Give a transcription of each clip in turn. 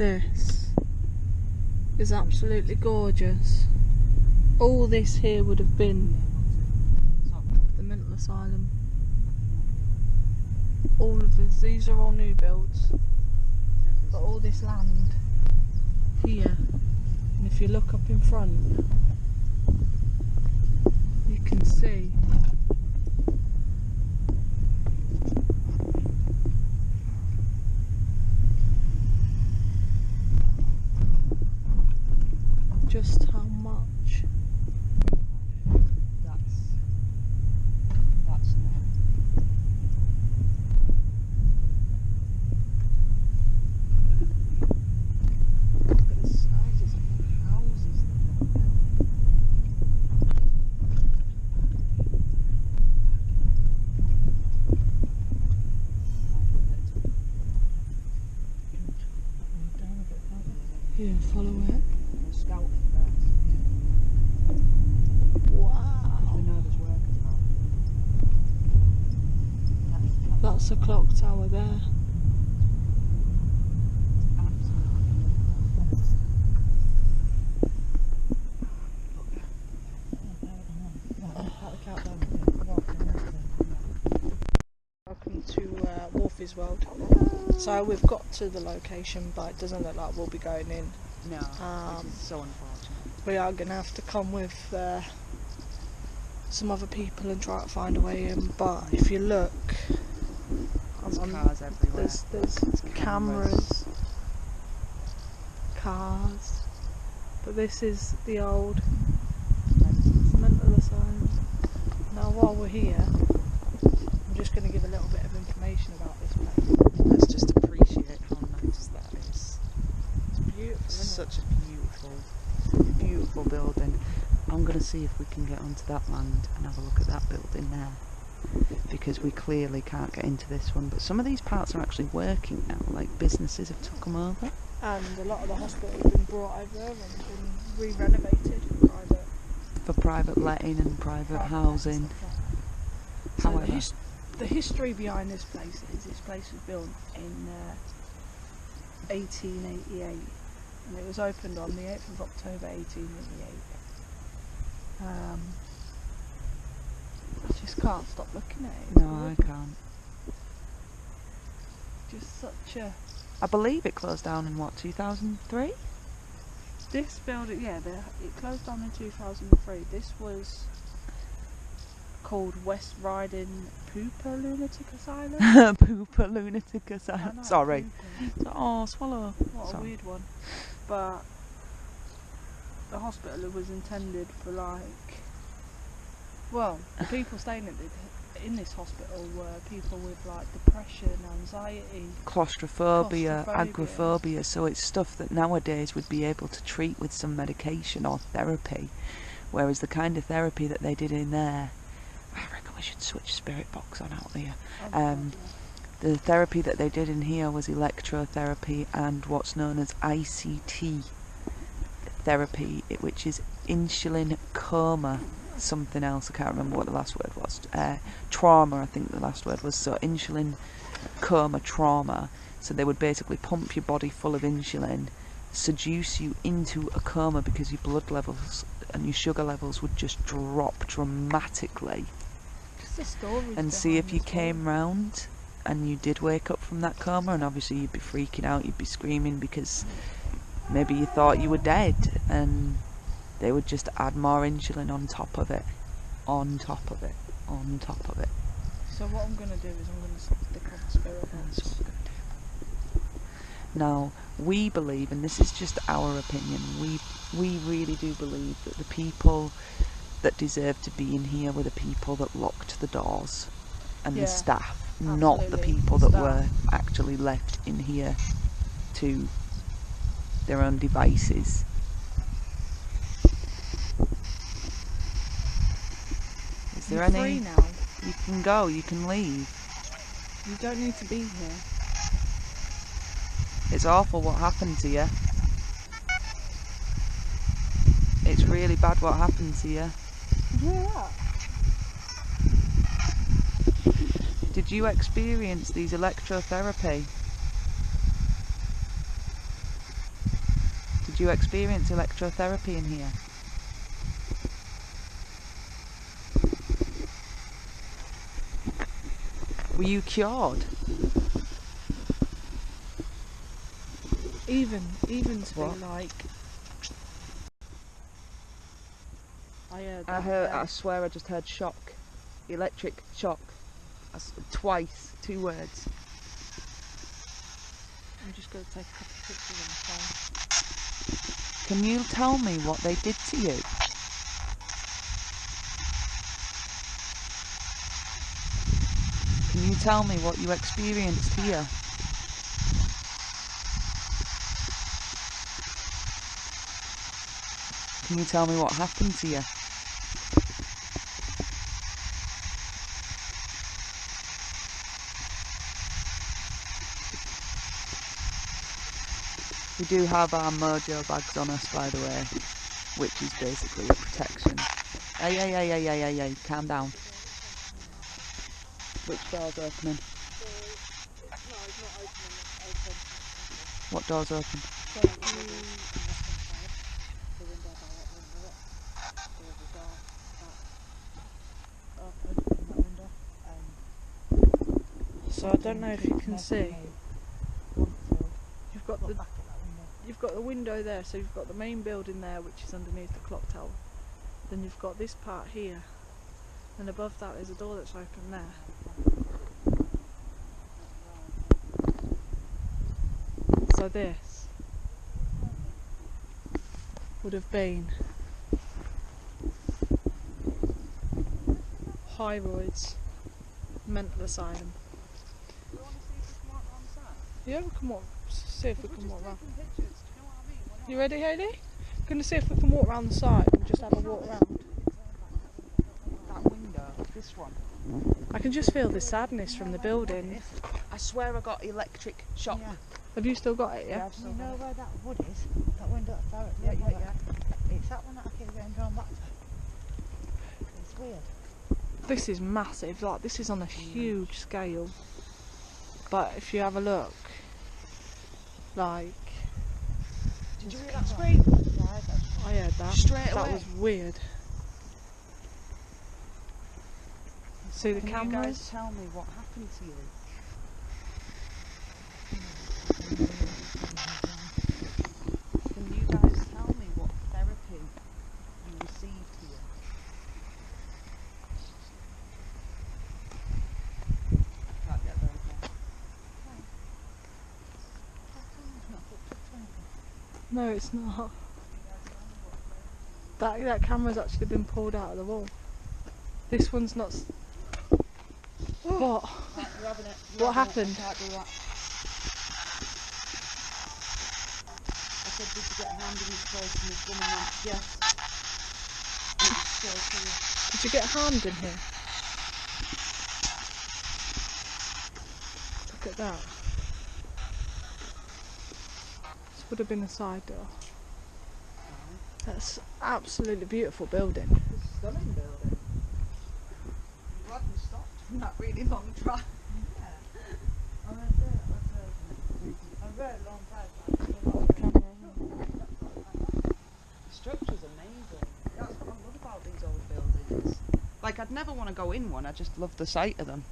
This is absolutely gorgeous. All this here would have been the mental asylum. All of this, these are all new builds, but all this land here, and if you look up in front, you can see just how much that's now. Look at the sizes of the houses that they've built. here, follow it. Scout. Wow. We know there's workers now. That's a clock tower there. Welcome to Wolfie's World. So we've got to the location, but it doesn't look like we'll be going in. No, which is so unfortunate. We are going to have to come with some other people and try to find a way in. But if you look, There's cars everywhere. there's cameras, cars. But this is the old mental asylum. Now while we're here, I'm just going to give a little bit of information about this place. Let's just appreciate how nice that is. It's beautiful, isn't Such a beautiful building. I'm going to see if we can get onto that land and have a look at that building there, because we clearly can't get into this one. But some of these parts are actually working now, like businesses have took them over. And a lot of the hospital have been brought over and been re-renovated For private letting and private housing. So However, the history behind this place is this place was built in 1888 and it was opened on the 8th of October 1888. I just can't stop looking at it. no, I can't. Just such a... I believe it closed down in what, 2003? This building, yeah, it closed down in 2003. This was called West Riding Pooper Lunatic Asylum. Pooper Lunatic Asylum. Sorry. Pooper. Oh, swallow. What a weird one. But the hospital was intended for well, the people staying in this hospital were people with like depression, anxiety, Claustrophobia, agoraphobia, so it's stuff that nowadays would be able to treat with some medication or therapy, whereas the kind of therapy that they did in there, I reckon we should switch Spirit Box on out here. The therapy that they did in here was electrotherapy and what's known as ICT therapy, which is insulin coma, something else, I can't remember what the last word was, trauma I think the last word was, so insulin coma trauma. So they would basically pump your body full of insulin, seduce you into a coma because your blood levels and your sugar levels would just drop dramatically, and see if you came round and you did wake up from that coma, and obviously you'd be freaking out, you'd be screaming because maybe you thought you were dead, and they would just add more insulin on top of it, on top of it, on top of it. So what I'm going to do is I'm going to stick on Spirit Box. That's what we're going to do. Now, we believe, and this is just our opinion, we really do believe that the people that deserve to be in here were the people that locked the doors and the staff, not the people that were actually left in here to their own devices. Is there any? Free now. You can go, you can leave. You don't need to be here. It's awful what happened to you. It's really bad what happened to you. Yeah. Did you experience these electrotherapy? Did you experience electrotherapy in here? Were you cured? Even to What? be like, I swear I just heard shock. Electric shock. Twice. 2 words. I'm just going to take a couple of pictures on the phone. Can you tell me what they did to you? Can you tell me what you experienced here? Can you tell me what happened to you? We do have our mojo bags on us, by the way, which is basically a protection. Hey, calm down. Which door's opening? It's not opening, it's open. What door's open? The window directly under it. There was a door that opened in that window. So I don't know if you can see. You've got the window there, so you've got the main building there, which is underneath the clock tower. Then you've got this part here, and above that there's a door that's open there. So this would have been Royds mental asylum. Do you want to see if we can walk around the side? Yeah, we can walk. See if we can walk around. Pictures, do you know what I mean? We're not You ready, Hayley? Going to see if we can walk around the side and just have a walk around. that window, this one. I can just feel the sadness from the building. I swear I got electric shock. Yeah. Have you still got it? Yeah. You know where that wood is? That window that's there? It's that one that I keep getting drawn back to. It's weird. This is massive. Like, this is on a huge scale. But if you have a look, like, Did you hear that scream? Yeah, I heard that. I heard that. Straight That away. was weird. See the Can you cameras? guys tell me what happened to you? Can you guys tell me what therapy you received here? Can't get very far. No, it's not. That camera's actually been pulled out of the wall. This one's not. What? Right, you're having it. What happened? I can't do that. I said, did you get a hand in his face? And this woman went, yes. And it was still clear. Did you get harmed in here? Look at that. This would have been a side door. That's absolutely beautiful building. It's a stunning building. I'm glad we stopped from that really long drive. I'm going to say that. A very long time. The structure's amazing. That's what I love about these old buildings. Like, I'd never want to go in one, I just love the sight of them.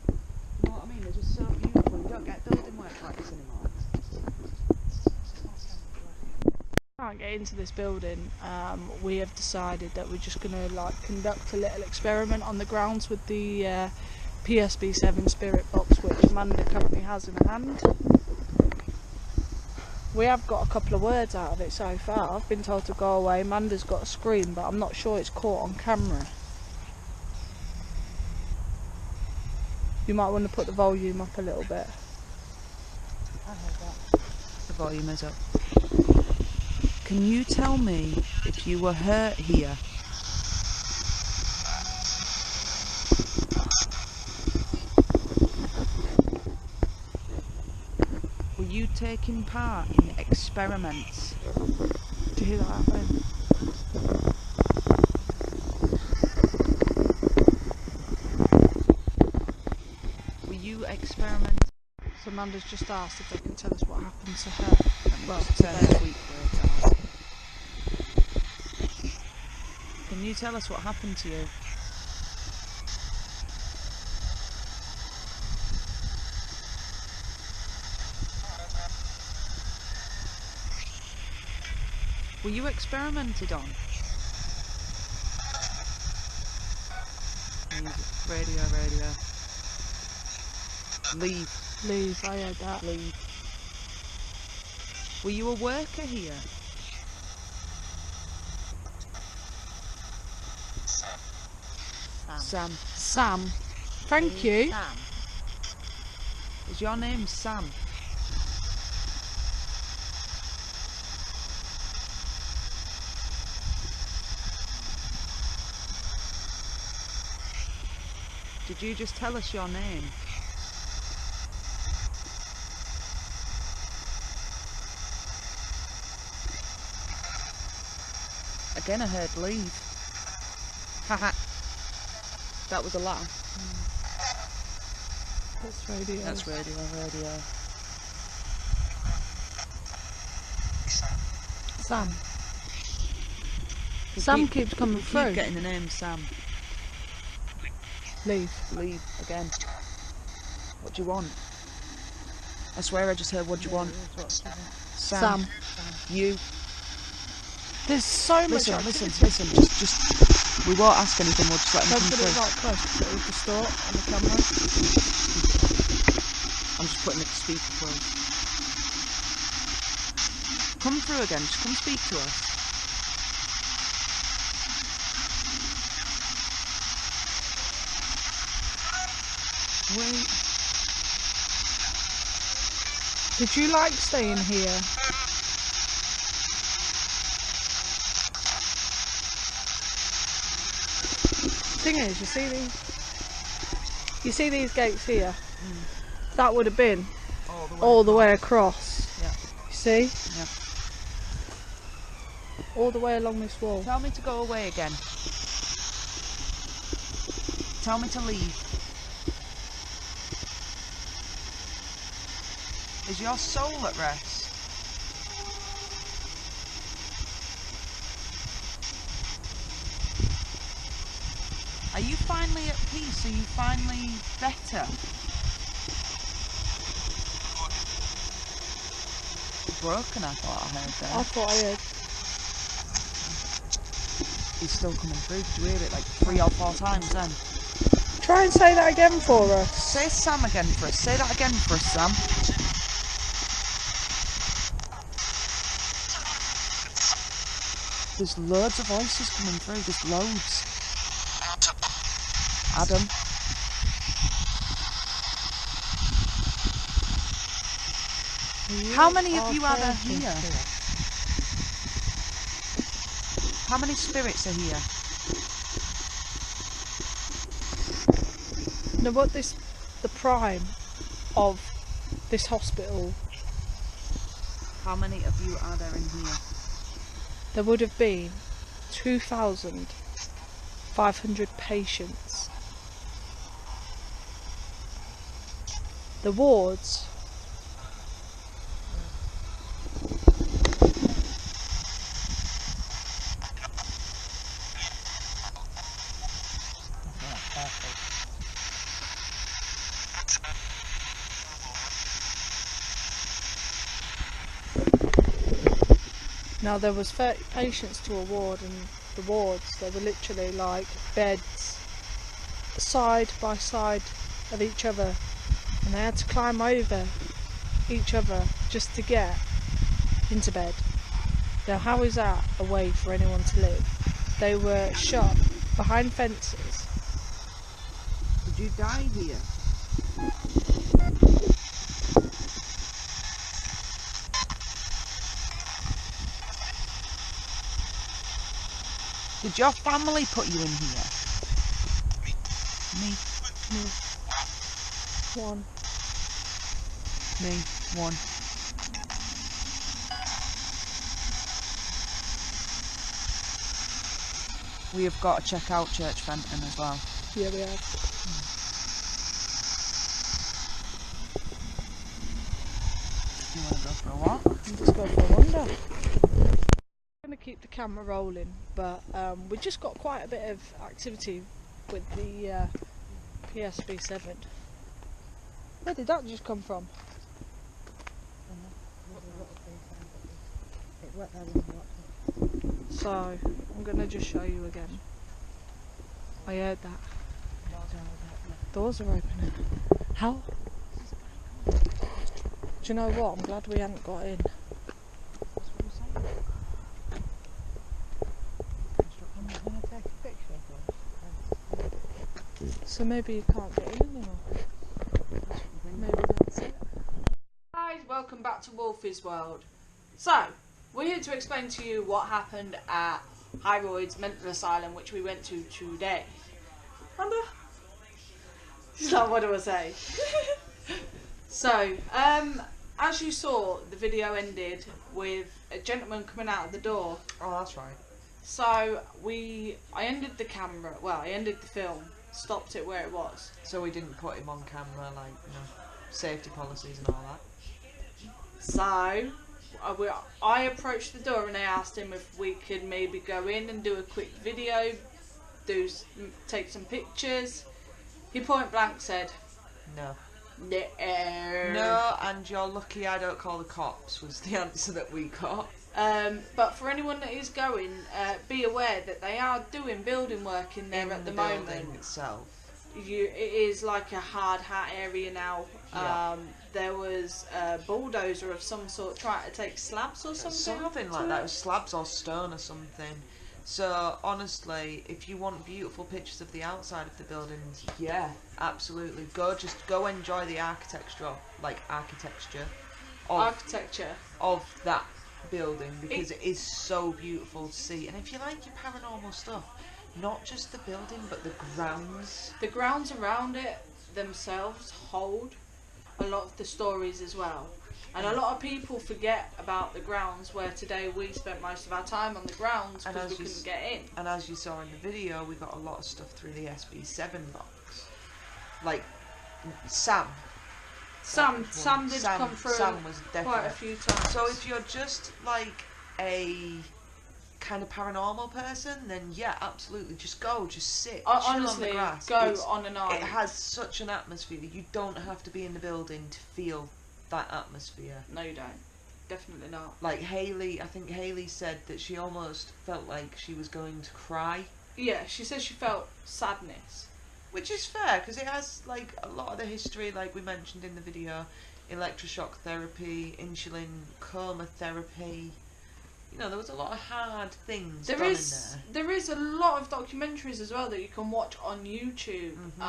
You know what I mean? They're just so beautiful. You don't get building work like this anymore. Can't get into this building. We have decided that we're just going to conduct a little experiment on the grounds with the PSB7 spirit box, which Amanda currently has in her hand. We have got a couple of words out of it so far. I've been told to go away. Amanda's got a scream, but I'm not sure it's caught on camera. You might want to put the volume up a little bit. I heard that. The volume is up. Can you tell me if you were hurt here? Were you taking part in experiments? Do you hear that happen? Were you experimenting? So Amanda's just asked if they can tell us what happened to her. Well, turn the sweet Can you tell us what happened to you? Were you experimented on? Radio, radio. Leave. Leave, I heard that. Leave. Were you a worker here? Sam. Sam. Thank you. Sam. Is your name Sam? Did you just tell us your name? Again I heard leave. Haha. That was a laugh. That's radio. That's radio, radio. Sam. Sam keeps coming Keep through. getting the name Sam. Leave. Leave again. What do you want? I swear I just heard what do you want. Sam. You. There's so much Listen, activity. listen. Just. We won't ask anything. We'll just let them Don't come put it through. right close because it will distort on the camera. I'm just putting the speaker close. Come through again. Just come speak to us. Wait. Did you like staying here? Thing is, you see these gates here? That would have been all the way across. Yeah. You see? Yeah. All the way along this wall. Tell me to go away again. Tell me to leave. Is your soul at rest? Are you finally at peace? Are you finally better? Broken, I thought I heard there. I thought I heard. He's still coming through. Did you hear it like 3 or 4 times then? Try and say that again for us. Say Sam again for us. Say that again for us, Sam. There's loads of voices coming through. There's loads. Adam. How many of you are there here? How many spirits are here? Now what the prime of this hospital, How many of you are there in here? there would have been 2,500 patients. The wards now there was 30 patients to a ward, and the wards, they were literally like beds side by side of each other, and they had to climb over each other just to get into bed. Now how is that a way for anyone to live? They were shut behind fences. Did you die here? Did your family put you in here? Me. One. Me. One. We have got to check out Church Fenton as well. Yeah, we have. You want to go for a walk? Let's go for a wander. I'm going to keep keep the camera rolling, but we just got quite a bit of activity with the PSB7. Where did that just come from? So I'm gonna just show you again. I heard that. Doors are opening. How? Do you know what? I'm glad we hadn't got in. So maybe you can't get in anymore. Maybe that's it. Guys, welcome back to Wolfie's World. So, we're here to explain to you what happened at Royds mental asylum, which we went to today. She's like, what do I say? So, as you saw, the video ended with a gentleman coming out of the door. Oh, that's right. So, I ended the camera, well, I ended the film, stopped it where it was. So we didn't put him on camera, like, you know, safety policies and all that. So, I approached the door and I asked him if we could maybe go in and do a quick video, take some pictures. He point blank said, No. No. No, and you're lucky I don't call the cops, was the answer that we got. But for anyone that is going, be aware that they are doing building work in there at the moment. Building itself. It is like a hard hat area now. Yeah. There was a bulldozer of some sort trying to take slabs or something. Something like that, slabs or stone or something. So honestly, if you want beautiful pictures of the outside of the buildings, yeah, absolutely. Just go enjoy the architecture of that building, because it is so beautiful to see. And if you like your paranormal stuff, not just the building but the grounds. The grounds around it themselves hold a lot of the stories as well. And a lot of people forget about the grounds, where today we spent most of our time on the grounds because we couldn't get in. And as you saw in the video, we got a lot of stuff through the SB7 box. Like Sam did come through. Sam was definitely quite a few times. So if you're just like a kind of paranormal person, then yeah, absolutely, just go, just sit, honestly, chill on the grass. Go on a night. It has such an atmosphere. You don't have to be in the building to feel that atmosphere. No, you don't. Definitely not. Like Hayley, I think Hayley said that she almost felt like she was going to cry. Yeah, she said she felt sadness. Which is fair, because it has like a lot of the history, like we mentioned in the video, electroshock therapy, insulin coma therapy. You know, there was a lot of hard things done in there. There is a lot of documentaries as well that you can watch on YouTube. Mm-hmm.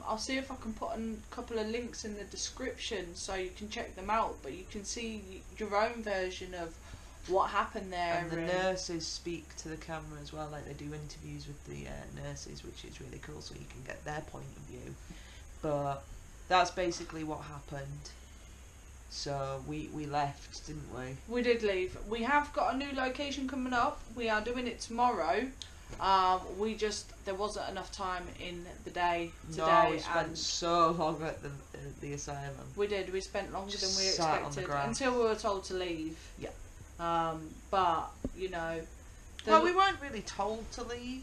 I'll see if I can put a couple of links in the description so you can check them out, but you can see your own version of what happened there. And the nurses speak to the camera as well, like they do interviews with the nurses, which is really cool, so you can get their point of view. But that's basically what happened. So we left, didn't we? We did leave. We have got a new location coming up. We are doing it tomorrow. There wasn't enough time in the day today. No, we spent so long at the asylum. We did. We spent longer than we sat expected until we were told to leave. Yeah. But you know. Well, we weren't really told to leave.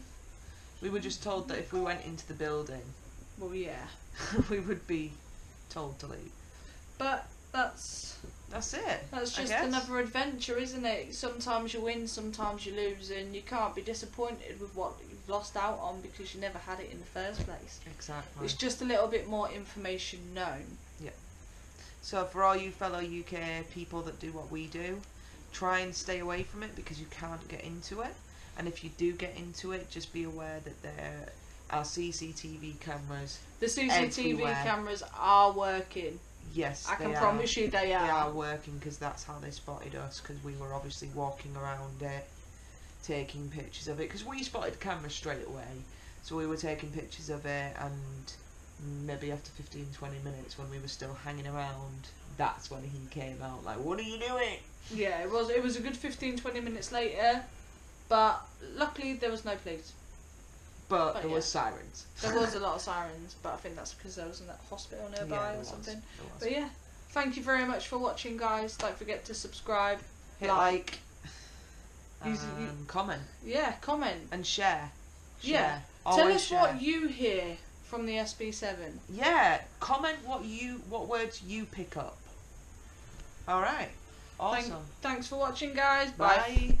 We were just told that if we went into the building, well, yeah, we would be told to leave. But that's it. That's just another adventure, isn't it? Sometimes you win, sometimes you lose, and you can't be disappointed with what you've lost out on because you never had it in the first place. Exactly. It's just a little bit more information known. Yeah. So for all you fellow UK people that do what we do, try and stay away from it because you can't get into it. And if you do get into it, just be aware that there are CCTV cameras. The CCTV everywhere. Cameras are working. Yes, I can promise you they are. They are working because that's how they spotted us, because we were obviously walking around it, taking pictures of it, because we spotted the camera straight away. So we were taking pictures of it, and maybe after 15-20 minutes when we were still hanging around, that's when he came out like, what are you doing? Yeah, it was a good 15-20 minutes later, but luckily there was no police. But there was sirens. There was a lot of sirens, but I think that's because there was a hospital nearby or something. But yeah, thank you very much for watching, guys. Don't forget to subscribe, hit like, Comment. Yeah, comment. And share. Yeah. Always Tell us share. what you hear from the SB7. Yeah, comment what words you pick up. All right. Awesome. Thanks for watching, guys. Bye.